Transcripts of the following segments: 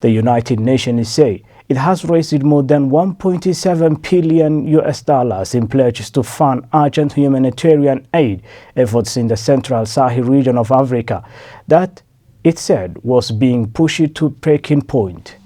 The United Nations say it has raised more than $1.7 billion in pledges to fund urgent humanitarian aid efforts in the central Sahel region of Africa that it said was being pushed to breaking point.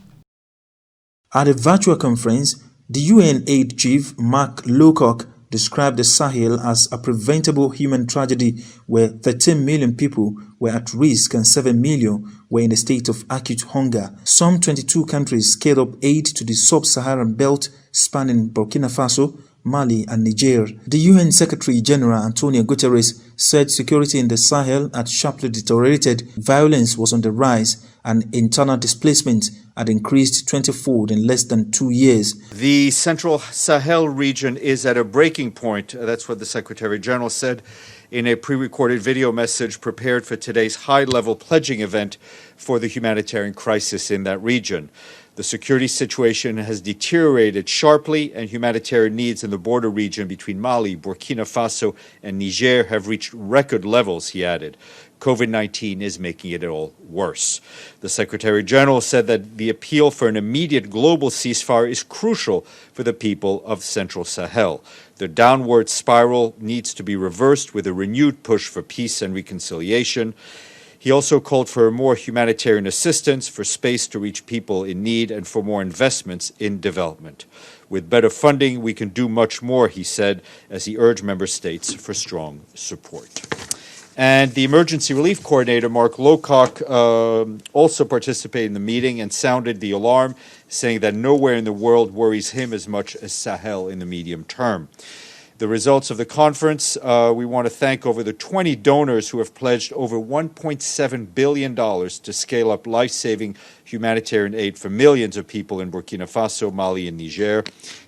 At a virtual conference, the UN aid chief Mark Lowcock described the Sahel as a preventable human tragedy where 13 million people were at risk and 7 million were in a state of acute hunger. Some 22 countries scaled up aid to the sub-Saharan belt spanning Burkina Faso, Mali and Niger. The UN Secretary-General Antonio Guterres said security in the Sahel had sharply deteriorated, violence was on the rise, and internal displacement had increased 20-fold in less than 2 years. The Central Sahel region is at a breaking point. That's what the Secretary-General said in a pre-recorded video message prepared for today's high-level pledging event for the humanitarian crisis in that region. The security situation has deteriorated sharply, and humanitarian needs in the border region between Mali, Burkina Faso, and Niger have reached record levels, he added. COVID-19 is making it all worse. The Secretary-General said that the appeal for an immediate global ceasefire is crucial for the people of Central Sahel. The downward spiral needs to be reversed with a renewed push for peace and reconciliation. He also called for more humanitarian assistance, for space to reach people in need, and for more investments in development. With better funding, we can do much more, he said, as he urged member states for strong support. And the Emergency Relief Coordinator, Mark Lowcock, also participated in the meeting and sounded the alarm, saying that nowhere in the world worries him as much as Sahel in the medium term. The results of the conference, we want to thank over the 20 donors who have pledged over $1.7 billion to scale up life-saving humanitarian aid for millions of people in Burkina Faso, Mali, and Niger.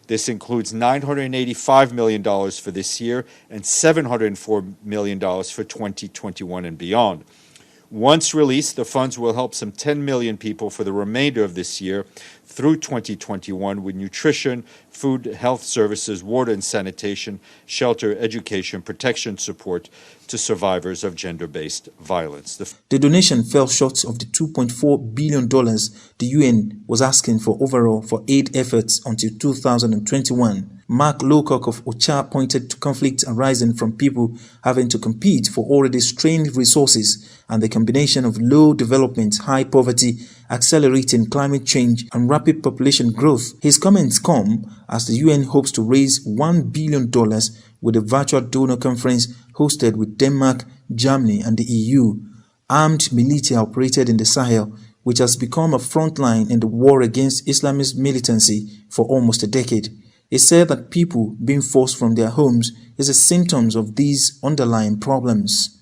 This includes $985 million for this year and $704 million for 2021 and beyond. Once released, the funds will help some 10 million people for the remainder of this year through 2021 with nutrition, food, health services, water and sanitation, shelter, education, protection support to survivors of gender-based violence. The donation fell short of the $2.4 billion the UN was asking for overall for aid efforts until 2021. Mark Lowcock of OCHA pointed to conflict arising from people having to compete for already strained resources and the combination of low development, high poverty, accelerating climate change and rapid population growth. His comments come as the UN hopes to raise $1 billion with a virtual donor conference hosted with Denmark, Germany and the EU. Armed militia operated in the Sahel, which has become a front line in the war against Islamist militancy for almost a decade. He said that people being forced from their homes is a symptom of these underlying problems.